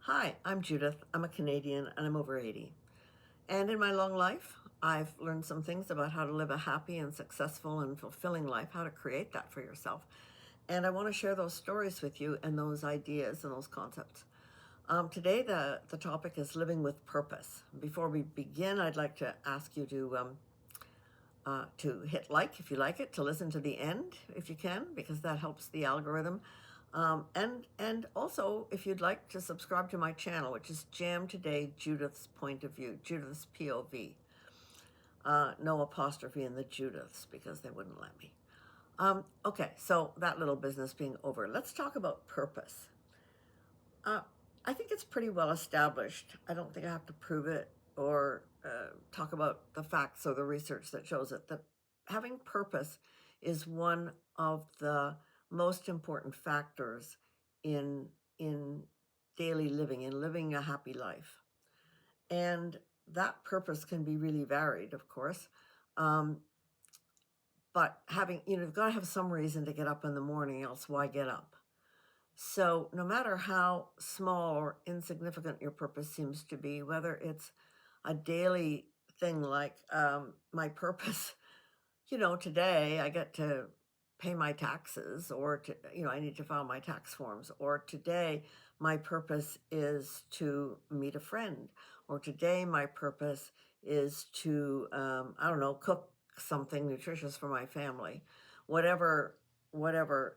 Hi, I'm Judith. I'm a Canadian and I'm over 80. And in my long life, I've learned some things about how to live a happy and successful and fulfilling life, how to create that for yourself. And I want to share those stories with you and those ideas and those concepts. Today, the topic is living with purpose. Before we begin, I'd like to ask you to hit like if you like it, to listen to the end if you can, because that helps the algorithm. And also, if you'd like to subscribe to my channel, which is Jam Today Judith's Point of View, Judith's POV. No apostrophe in the Judiths because they wouldn't let me. Okay, so that little business being over, let's talk about purpose. I think it's pretty well established. I don't think I have to prove it or talk about the facts or the research that shows it, that having purpose is one of the most important factors in daily living, in living a happy life. And that purpose can be really varied, of course. But you've got to have some reason to get up in the morning, else why get up? So, no matter how small or insignificant your purpose seems to be, whether it's a daily thing like my purpose, today I get to pay my taxes, or I need to file my tax forms, or today my purpose is to meet a friend, or today my purpose is to, I don't know, cook something nutritious for my family. Whatever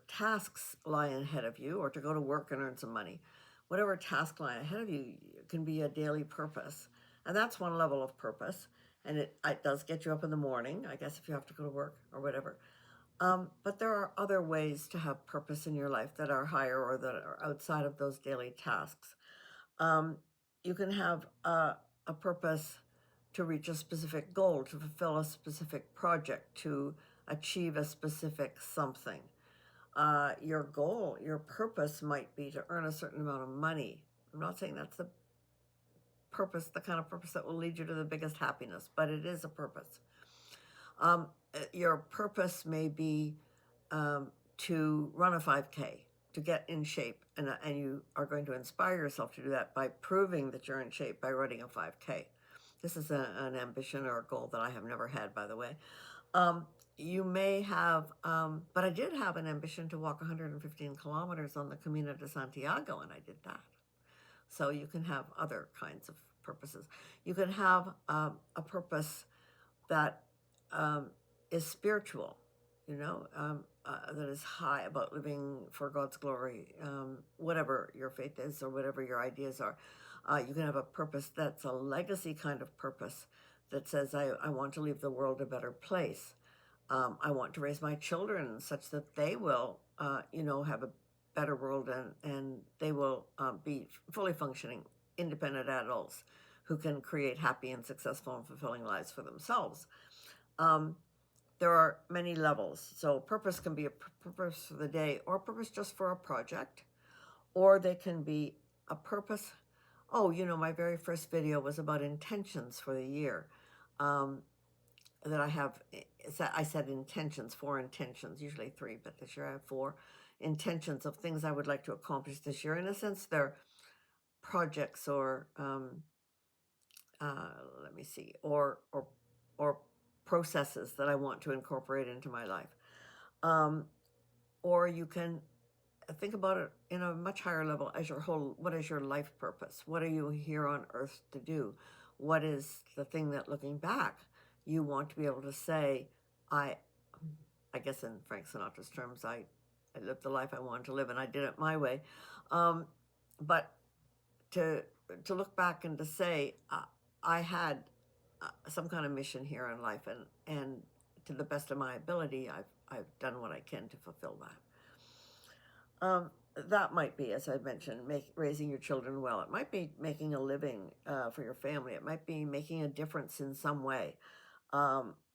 tasks lie ahead of you, or to go to work and earn some money, whatever task lie ahead of you can be a daily purpose. And that's one level of purpose. And it does get you up in the morning, I guess, if you have to go to work or whatever. But there are other ways to have purpose in your life that are higher or that are outside of those daily tasks. You can have a purpose to reach a specific goal, to fulfill a specific project, to achieve a specific something. Your goal, your purpose might be to earn a certain amount of money. I'm not saying that's the purpose, the kind of purpose that will lead you to the biggest happiness, but it is a purpose. Your purpose may be to run a 5K, to get in shape, and you are going to inspire yourself to do that by proving that you're in shape by running a 5K. This is an ambition or a goal that I have never had, by the way. You may have, but I did have an ambition to walk 115 kilometers on the Camino de Santiago, and I did that. So you can have other kinds of purposes. You can have a purpose that is spiritual, that is high, about living for God's glory, whatever your faith is or whatever your ideas are. You can have a purpose that's a legacy kind of purpose that says, I want to leave the world a better place. I want to raise my children such that they will, have a better world, and they will be fully functioning, independent adults who can create happy and successful and fulfilling lives for themselves. There are many levels. So purpose can be a purpose for the day, or a purpose just for a project, or they can be a purpose. Oh, my very first video was about intentions for the year. That I said intentions, 4 intentions, usually 3, but this year I have 4 intentions of things I would like to accomplish this year. In a sense, they're projects or let me see, or processes that I want to incorporate into my life. Or you can think about it in a much higher level as what is your life purpose? What are you here on earth to do? What is the thing that, looking back, you want to be able to say, I guess in Frank Sinatra's terms, I lived the life I wanted to live, and I did it my way. But to look back and to say, I had some kind of mission here in life, and to the best of my ability, I've done what I can to fulfill that. That might be, as I mentioned, raising your children well. It might be making a living for your family. It might be making a difference in some way,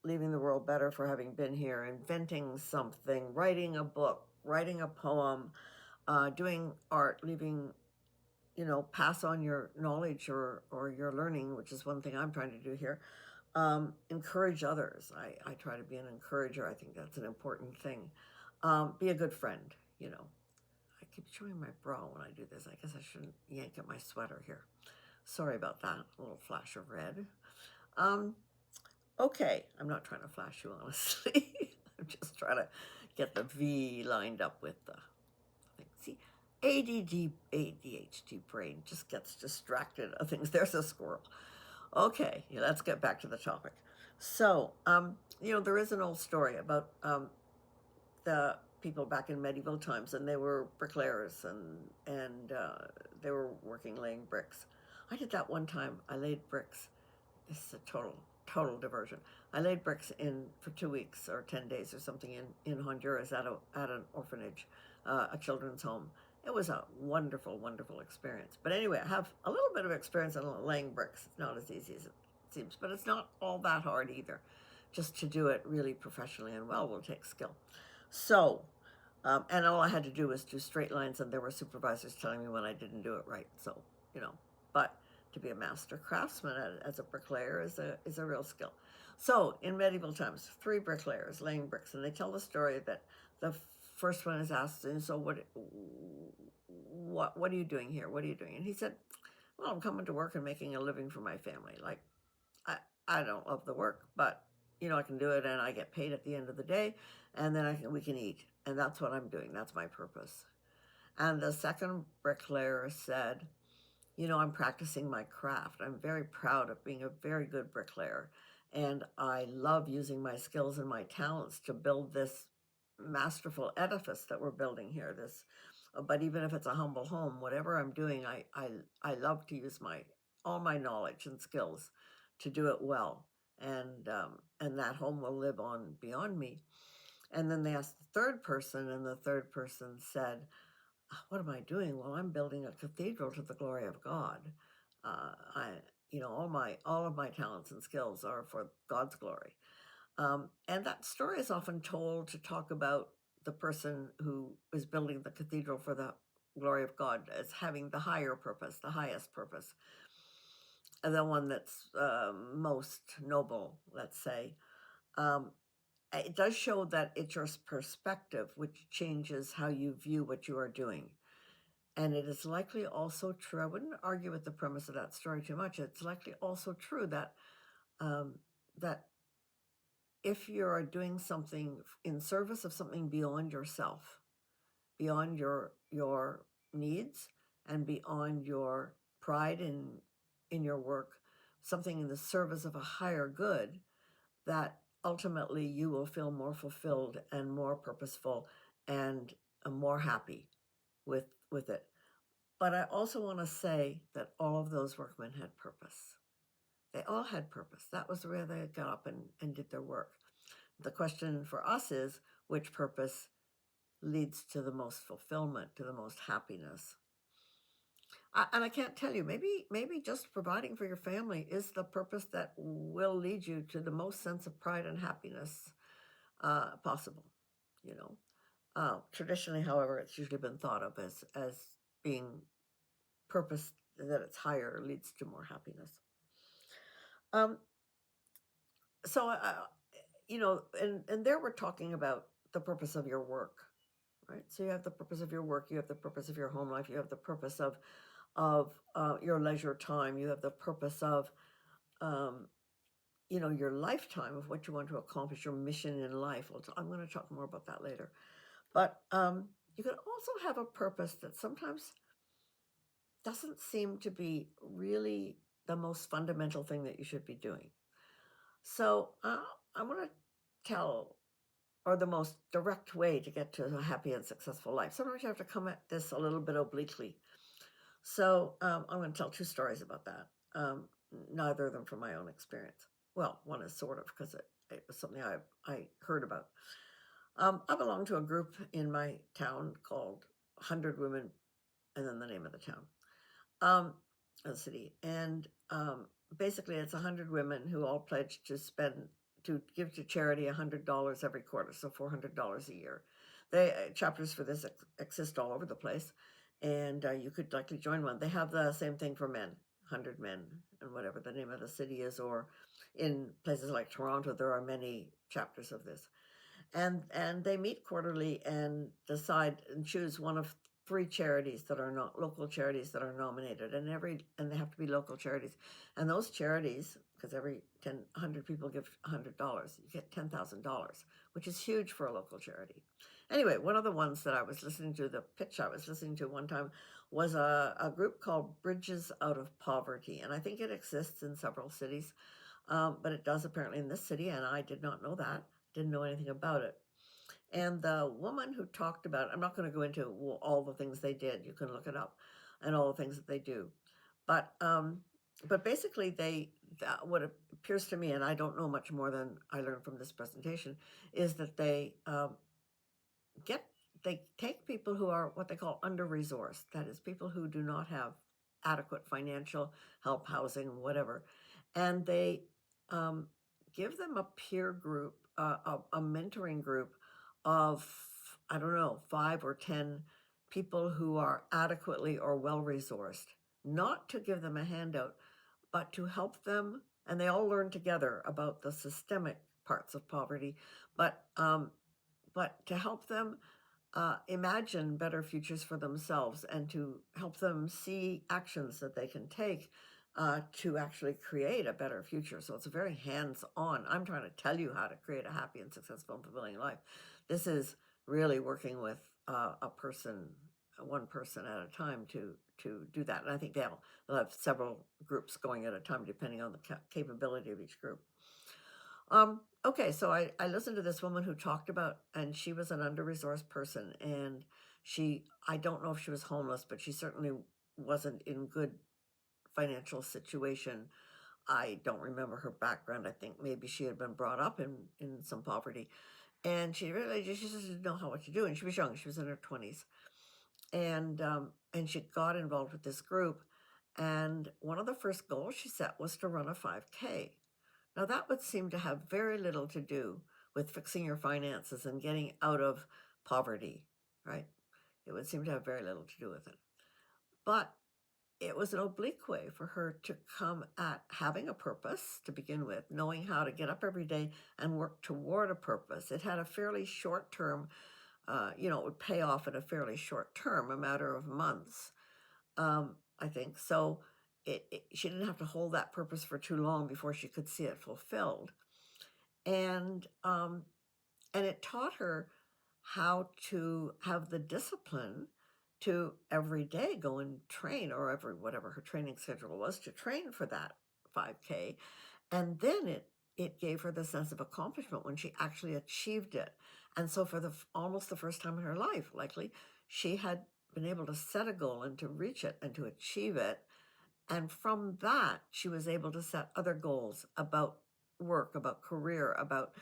leaving the world better for having been here, inventing something, writing a book, writing a poem, doing art, leaving, pass on your knowledge or your learning, which is one thing I'm trying to do here. Encourage others. I try to be an encourager. I think that's an important thing. Be a good friend, keep showing my bra when I do this. I guess I shouldn't yank at my sweater here. Sorry about that. A little flash of red. Okay, I'm not trying to flash you, honestly. I'm just trying to get the V lined up with the thing. See, ADHD brain just gets distracted of things. There's a squirrel. Okay, let's get back to the topic. So, there is an old story about the people back in medieval times, and they were bricklayers, and they were working laying bricks. I did that one time. I laid bricks. It's a total diversion. I laid bricks in for 2 weeks or 10 days or something in Honduras at an orphanage, a children's home. It was a wonderful experience. But anyway, I have a little bit of experience in laying bricks. It's not as easy as it seems, but it's not all that hard either. Just to do it really professionally and well will take skill. So, and all I had to do was do straight lines, and there were supervisors telling me when I didn't do it right. So, but to be a master craftsman as a bricklayer is a real skill. So, in medieval times, 3 bricklayers laying bricks, and they tell the story that the first one is asked, and so what are you doing here? What are you doing? And he said, well, I'm coming to work and making a living for my family. Like, I don't love the work, but I can do it, and I get paid at the end of the day, and then we can eat, and that's what I'm doing. That's my purpose. And the second bricklayer said, I'm practicing my craft. I'm very proud of being a very good bricklayer, and I love using my skills and my talents to build this masterful edifice that we're building here. But even if it's a humble home, whatever I'm doing, I love to use all my knowledge and skills to do it well, and that home will live on beyond me. And then they asked the third person, and the third person said, what am I doing? Well, I'm building a cathedral to the glory of God. I, all of my talents and skills are for God's glory. And that story is often told to talk about the person who is building the cathedral for the glory of God as having the higher purpose, the highest purpose, and the one that's most noble, let's say. Um, it does show that it's your perspective which changes how you view what you are doing. And it is likely also true, I wouldn't argue with the premise of that story too much. It's likely also true that that if you're doing something in service of something beyond yourself, beyond your needs, and beyond your pride in your work, something in the service of a higher good, that ultimately you will feel more fulfilled and more purposeful and more happy with it. But I also want to say that all of those workmen had purpose. They all had purpose. That was the way they got up and did their work. The question for us is, which purpose leads to the most fulfillment, to the most happiness? And I can't tell you, maybe just providing for your family is the purpose that will lead you to the most sense of pride and happiness possible. Traditionally, however, it's usually been thought of as being purpose that it's higher leads to more happiness. Um, so, and there we're talking about the purpose of your work, right? So you have the purpose of your work, you have the purpose of your home life, you have the purpose of your leisure time, you have the purpose of your lifetime of what you want to accomplish, your mission in life. I'm going to talk more about that later. But you can also have a purpose that sometimes doesn't seem to be really the most fundamental thing that you should be doing. So I want to tell, or the most direct way to get to a happy and successful life. Sometimes you have to come at this a little bit obliquely. So I'm going to tell 2 stories about that. Neither of them from my own experience. Well, one is sort of, because it was something I heard about. I belong to a group in my town called 100 Women, and then the name of the town, the city. And basically, it's 100 women who all pledge to give to charity $100 every quarter, so $400 a year. Chapters for this exist all over the place, and you could likely join one. They have the same thing for men, 100 men, and whatever the name of the city is, or in places like Toronto, there are many chapters of this. And they meet quarterly and decide and choose one of 3 charities that are not local charities that are nominated, and they have to be local charities. And those charities, because every 100 people give $100, you get $10,000, which is huge for a local charity. Anyway, one of the ones that I was listening to, the pitch I was listening to one time, was a group called Bridges Out of Poverty, and I think it exists in several cities, but it does apparently in this city, and I did not know that, didn't know anything about it. And the woman who talked about, I'm not going to go into all the things they did. You can look it up, and all the things that they do. But basically, what appears to me, and I don't know much more than I learned from this presentation, is that they take people who are what they call under-resourced. That is, people who do not have adequate financial help, housing, whatever, and they um, give them a peer group, a mentoring group of, I don't know, 5 or 10 people who are adequately or well-resourced, not to give them a handout, but to help them, and they all learn together about the systemic parts of poverty, but to help them imagine better futures for themselves and to help them see actions that they can take to actually create a better future. So it's a very hands-on. I'm trying to tell you how to create a happy and successful and fulfilling life. This is really working with one person at a time to do that. And I think they'll have several groups going at a time depending on the capability of each group. Okay, so I listened to this woman who talked about, and she was an under-resourced person, and I don't know if she was homeless, but she certainly wasn't in good financial situation. I don't remember her background. I think maybe she had been brought up in some poverty, and she just didn't know what to do, and she was young. She was in her 20s, and she got involved with this group, and one of the first goals she set was to run a 5K. Now, that would seem to have very little to do with fixing your finances and getting out of poverty, right? It would seem to have very little to do with it. But it was an oblique way for her to come at having a purpose to begin with, knowing how to get up every day and work toward a purpose. It had a fairly short term, it would pay off in a fairly short term, a matter of months, I think. So she didn't have to hold that purpose for too long before she could see it fulfilled. And it taught her how to have the discipline to every day go and train, or whatever her training schedule was, to train for that 5K. And then it gave her the sense of accomplishment when she actually achieved it. And so for almost the first time in her life, likely, she had been able to set a goal and to reach it and to achieve it. And from that, she was able to set other goals about work, about career, about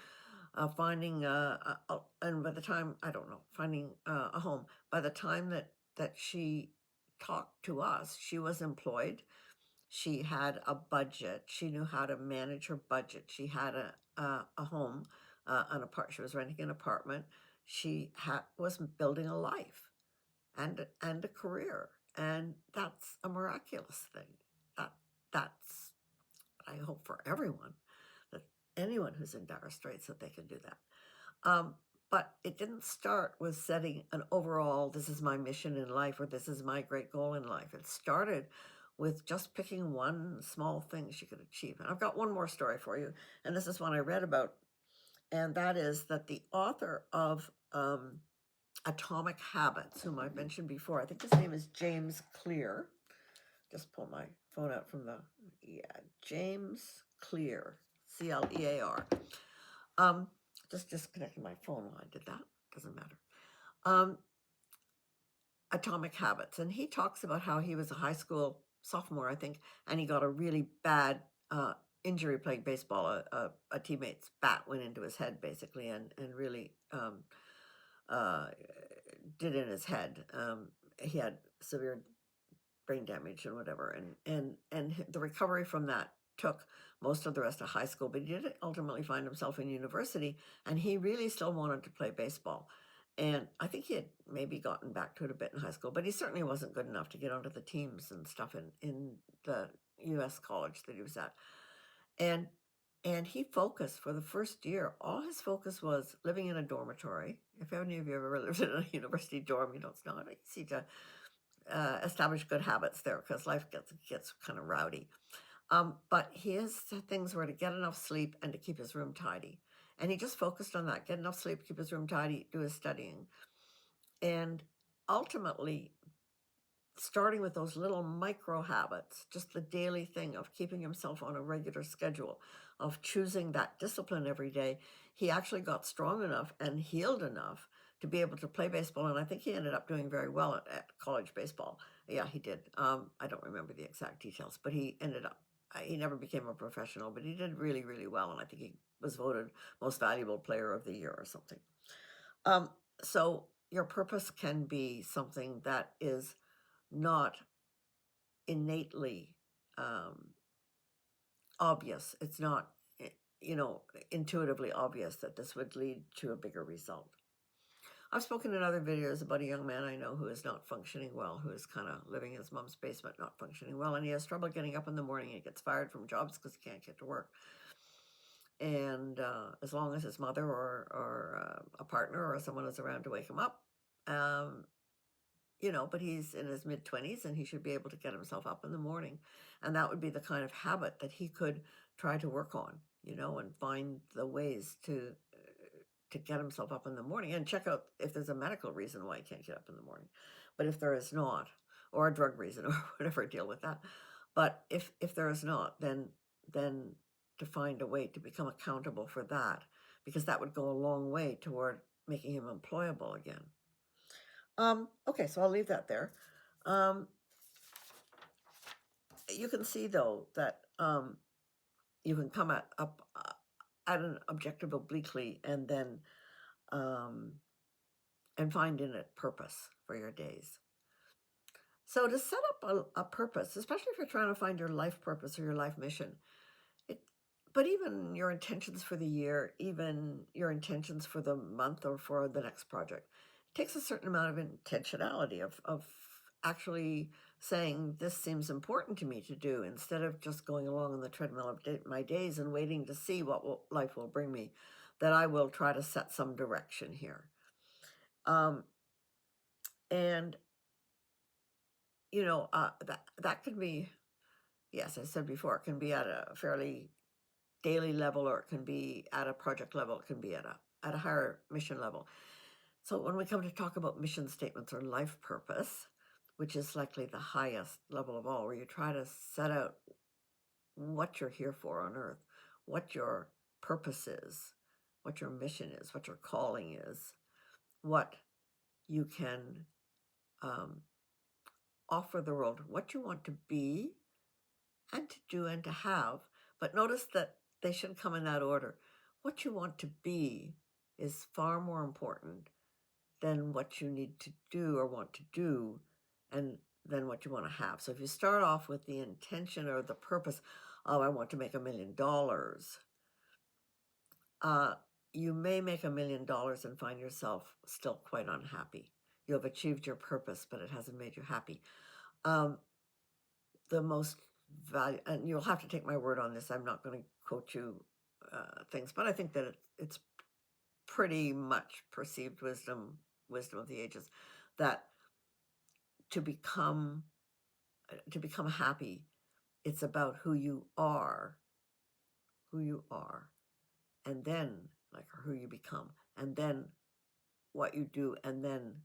finding, and by the time, I don't know, finding a home. By the time that she talked to us, she was employed. She had a budget. She knew how to manage her budget. She had a home, she was renting an apartment. She was building a life and a career, and that's a miraculous thing. That's, I hope for everyone, that anyone who's in dire straits, that they can do that. But it didn't start with setting an overall, this is my mission in life, or this is my great goal in life. It started with just picking one small thing she could achieve. And I've got one more story for you, and this is one I read about, and that is that the author of Atomic Habits, whom I've mentioned before, I think his name is James Clear. Just pull my phone out from James Clear, Clear. Just disconnected my phone while I did that. Doesn't matter. Atomic Habits, and he talks about how he was a high school sophomore, I think, and he got a really bad injury playing baseball. A teammate's bat went into his head, basically, and really did in his head. He had severe brain damage and whatever, and the recovery from that took most of the rest of high school, but he did ultimately find himself in university, and he really still wanted to play baseball. And I think he had maybe gotten back to it a bit in high school, but he certainly wasn't good enough to get onto the teams and stuff in the U.S. college that he was at. And And he focused for the first year, all his focus was living in a dormitory. If any of you have ever lived in a university dorm, you know it's not easy to establish good habits there because life gets kind of rowdy. But his things were to get enough sleep and to keep his room tidy. And he just focused on that, get enough sleep, keep his room tidy, do his studying. And ultimately, starting with those little micro habits, just the daily thing of keeping himself on a regular schedule, of choosing that discipline every day, he actually got strong enough and healed enough to be able to play baseball. And I think he ended up doing very well at college baseball. Yeah, he did. I don't remember the exact details, but he ended up, he never became a professional, but he did really, really well. And I think he was voted most valuable player of the year or something. So your purpose can be something that is not innately obvious. It's not, intuitively obvious that this would lead to a bigger result. I've spoken in other videos about a young man I know who is not functioning well, who is kind of living in his mom's basement, not functioning well, and he has trouble getting up in the morning. He gets fired from jobs because he can't get to work. And as long as his mother or a partner or someone is around to wake him up, um, but he's in his mid-20s and he should be able to get himself up in the morning. And that would be the kind of habit that he could try to work on, and find the ways to get himself up in the morning and check out if there's a medical reason why he can't get up in the morning. But if there is not, or a drug reason or whatever, deal with that. But if there is not, then to find a way to become accountable for that, because that would go a long way toward making him employable again. Okay, so I'll leave that there. You can see though that you can come up at an objective obliquely and then and find in it purpose for your days. So to set up a purpose, especially if you're trying to find your life purpose or your life mission, but even your intentions for the year, even your intentions for the month or for the next project, it takes a certain amount of intentionality of actually saying, this seems important to me to do, instead of just going along on the treadmill of my days and waiting to see what life will bring me, that I will try to set some direction here. And, that could be, yes, I said before, it can be at a fairly daily level, or it can be at a project level, it can be at a higher mission level. So when we come to talk about mission statements or life purpose, which is likely the highest level of all, where you try to set out what you're here for on earth, what your purpose is, what your mission is, what your calling is, what you can offer the world, what you want to be and to do and to have. But notice that they should come in that order. What you want to be is far more important than what you need to do or want to do, and than what you want to have. So if you start off with the intention or the purpose, oh, I want to make $1 million, you may make $1 million and find yourself still quite unhappy. You have achieved your purpose, but it hasn't made you happy. The most value, and you'll have to take my word on this, I'm not going to quote you things, but I think that it's pretty much perceived wisdom of the ages, that to become happy, it's about who you are, and then, like, who you become, and then what you do, and then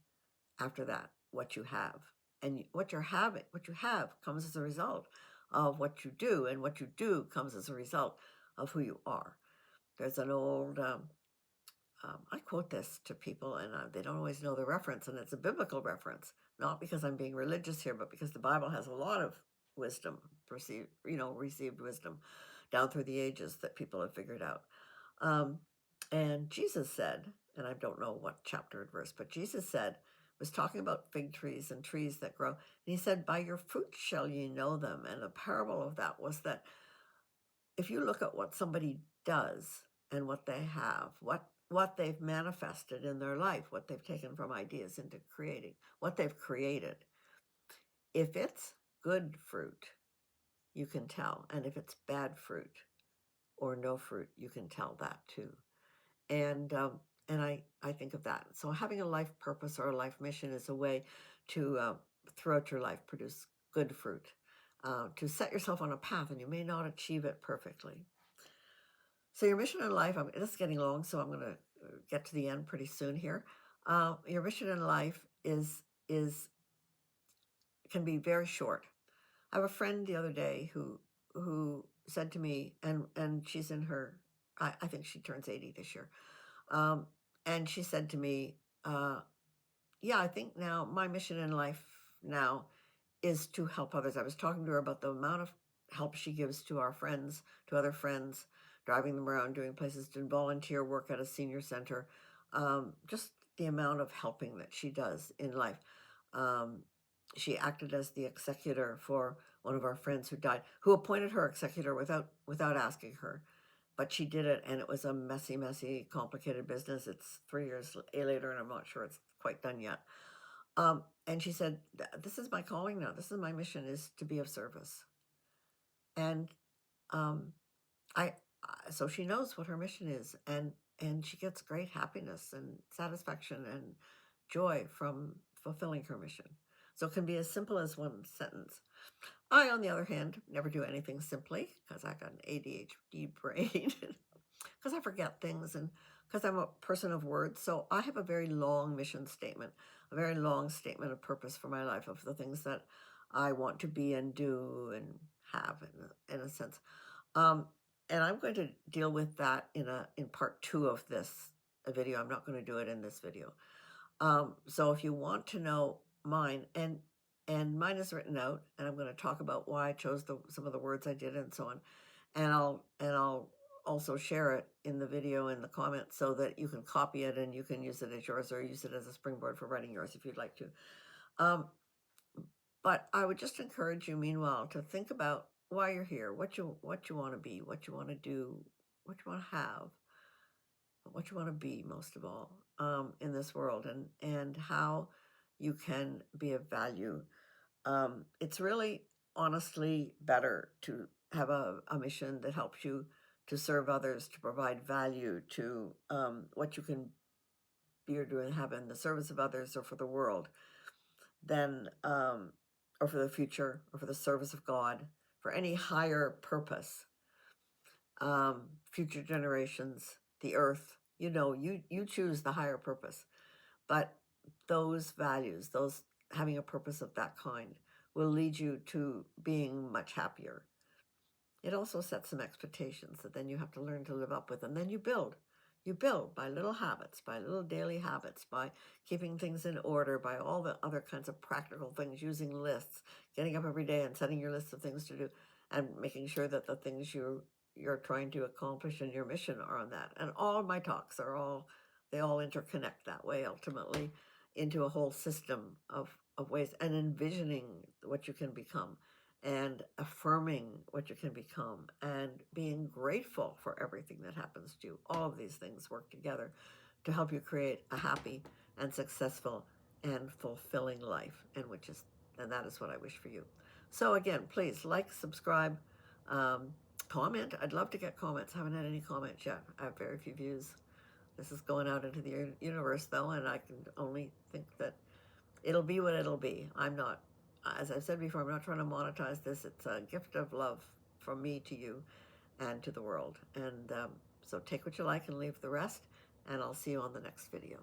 after that, what you have. And what you have comes as a result of what you do, and what you do comes as a result of who you are. There's an old, I quote this to people, and they don't always know the reference, and it's a biblical reference, not because I'm being religious here, but because the Bible has a lot of wisdom, received wisdom down through the ages that people have figured out. And Jesus said, and I don't know what chapter and verse, but Jesus said, was talking about fig trees and trees that grow. And he said, by your fruit shall ye know them. And the parable of that was that if you look at what somebody does and what they have, what they've manifested in their life, what they've taken from ideas into creating, what they've created, if it's good fruit, you can tell. And if it's bad fruit, or no fruit, you can tell that too. And I think of that. So having a life purpose or a life mission is a way to throughout your life produce good fruit, to set yourself on a path, and you may not achieve it perfectly. So your mission in life, this is getting long, so I'm going to get to the end pretty soon here. Your mission in life is can be very short. I have a friend the other day who said to me, and she's in her, I think she turns 80 this year, um, and she said to me, "Yeah, I think now my mission in life now is to help others." I was talking to her about the amount of help she gives to our friends, to other friends, driving them around, doing places, doing volunteer work at a senior center, just the amount of helping that she does in life. Um, she acted as the executor for one of our friends who died, who appointed her executor without asking her, but she did it, and it was a messy, complicated business. It's 3 years later, and I'm not sure it's quite done yet. And she said, "This is my calling now. This is my mission, is to be of service." And um, so she knows what her mission is, and she gets great happiness and satisfaction and joy from fulfilling her mission. So it can be as simple as one sentence. I, on the other hand, never do anything simply because I got an ADHD brain, because I forget things, and because I'm a person of words. So I have a very long mission statement, a very long statement of purpose for my life, of the things that I want to be and do and have, in a sense. Um, and I'm going to deal with that in part 2 of this video. I'm not going to do it in this video. So if you want to know mine, and mine is written out, and I'm going to talk about why I chose some of the words I did and so on, and I'll also share it in the video in the comments so that you can copy it and you can use it as yours, or use it as a springboard for writing yours if you'd like to. But I would just encourage you, meanwhile, to think about why you're here, what you want to be, what you want to do, what you want to have, what you want to be, most of all, in this world, and how you can be of value. It's really, honestly, better to have a mission that helps you to serve others, to provide value to what you can be or do and have in the service of others or for the world, than or for the future, or for the service of God, for any higher purpose, future generations, the earth. You choose the higher purpose, but those values, those having a purpose of that kind, will lead you to being much happier. It also sets some expectations that then you have to learn to live up with, and then you build. You build by little habits, by little daily habits, by keeping things in order, by all the other kinds of practical things, using lists, getting up every day and setting your list of things to do, and making sure that the things you're trying to accomplish in your mission are on that. And all of my talks they all interconnect that way, ultimately, into a whole system of ways, and envisioning what you can become, and affirming what you can become, and being grateful for everything that happens to you. All of these things work together to help you create a happy and successful and fulfilling life, and that is what I wish for you. So again, please like, subscribe, comment. I'd love to get comments. I haven't had any comments yet. I have very few views. This is going out into the universe, though, and I can only think that it'll be what it'll be. I'm not, as I've said before, I'm not trying to monetize this. It's a gift of love from me to you and to the world. And so take what you like and leave the rest, and I'll see you on the next video.